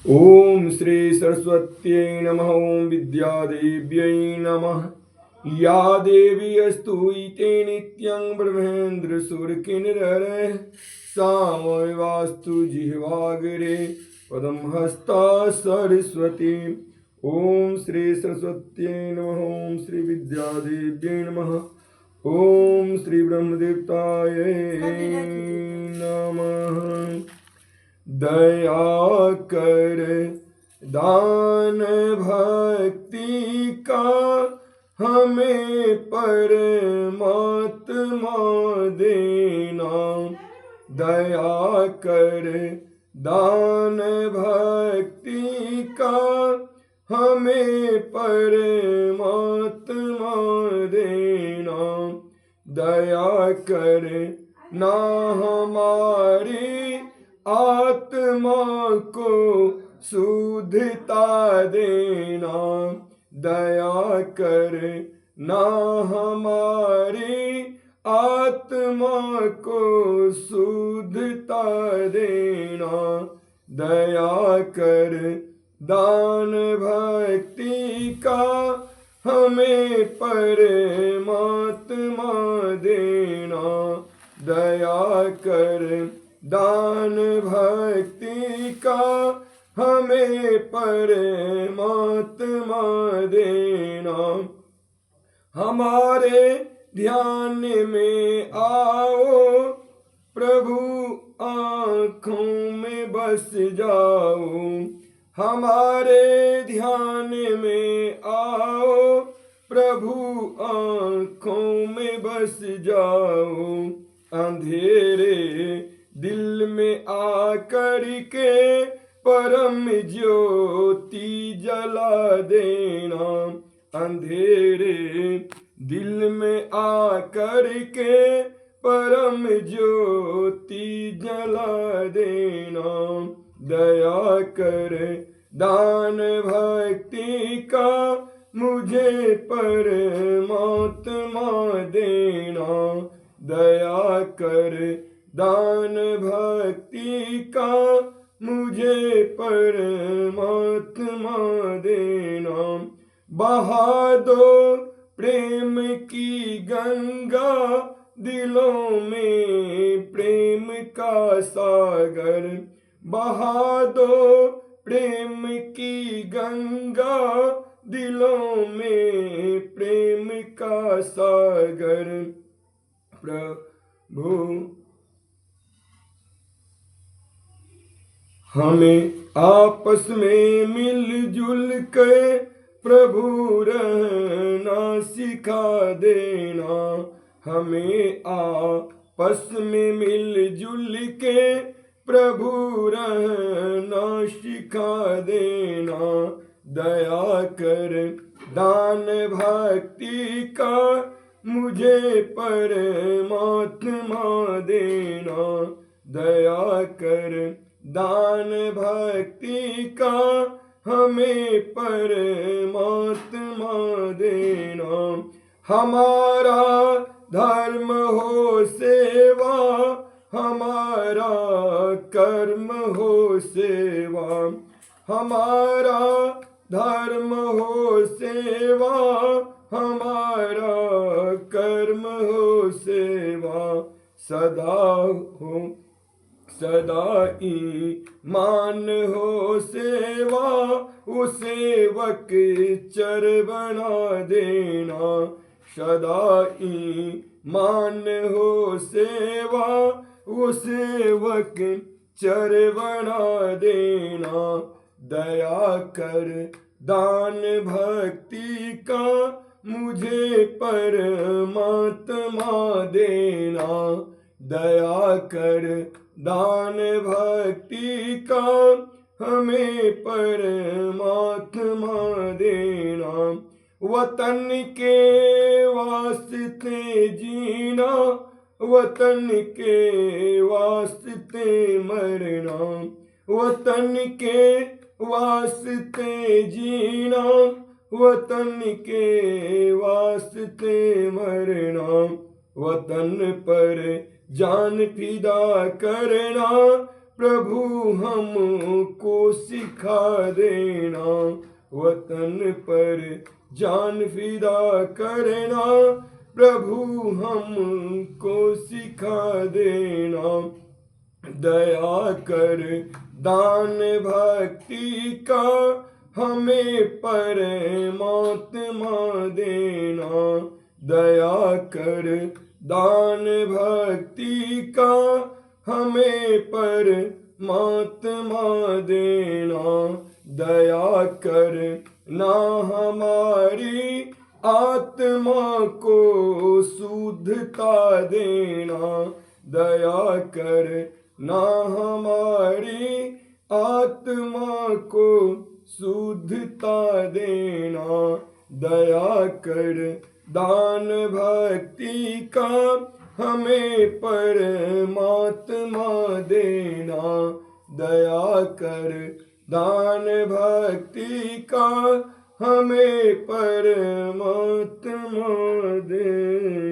ओम श्री सरस्वत्यै नमः। ओम विद्यादेव्यै नमः। या देवी अस्तु इते नित्यं ब्रह्मेन्द्र सुरकिन्नरैः सा वै वास्तु जिह्वाग्रे पदं हस्ता सरस्वती। ओम श्री सरस्वत्यै नमः। ओम श्री विद्यादेव्यै नमः। ओम श्री ब्रह्मदेवताय नमः। दया कर दान भक्ति का हमें परमात्मा देना। दया कर दान भक्ति का हमें परमात्मा देना। दया कर ना हमारी आत्मा को शुद्धता देना। दया कर ना हमारी आत्मा को शुद्धता देना। दया कर दान भक्ति का हमें परमात्मा देना। दया कर दान भक्ति का हमें परमात्मा देना। हमारे ध्यान में आओ प्रभु, आँखों में बस जाओ। हमारे ध्यान में आओ प्रभु, आँखों में बस जाओ। अंधेरे दिल में आकर के परम ज्योति जला देना। अंधेरे दिल में आकर के परम ज्योति जला देना। दया कर दान भक्ति का मुझे परमात्मा देना। दया कर दान भक्ति का मुझे परमात्मा देना। बहा दो प्रेम की गंगा दिलों में प्रेम का सागर। बहा दो प्रेम की गंगा दिलों में प्रेम का सागर। प्रभु हमें आपस में मिलजुल कर प्रभु रहना सिखा देना। हमें आपस में मिलजुल के प्रभु रहना सिखा देना। दया कर दान भक्ति का मुझे परमात्मा देना। दया कर दान भक्ति का हमें परमात्मा देना। हमारा धर्म हो सेवा, हमारा कर्म हो सेवा। हमारा धर्म हो सेवा, हमारा कर्म हो सेवा। सदा हो सदा ईमान हो सेवा, उस सेवक चर बना देना। सदा ईमान हो सेवा, उस सेवक चर बना देना। दया कर दान भक्ति का मुझे परमात्मा देना। दया कर दान भक्ति का हमें परमात्मा देना। वतन के वास्ते जीना, वतन के वास्ते मरना। वतन के वास्ते जीना, वतन के वास्ते मरना। वतन पर जान फिदा करना, प्रभु हमको सिखा देना, वतन पर जान फिदा करना, प्रभु हमको सिखा देना। दया कर दान भक्ति का हमें परमात्मा देना, दया कर दान भक्ति का हमें परमात्मा देना। दया कर ना हमारी आत्मा को शुद्धता देना, दया कर ना हमारी आत्मा को शुद्धता देना। दया कर दान भक्ति का हमें परमात्मा देना, दया कर दान भक्ति का हमें परमात्मा देना।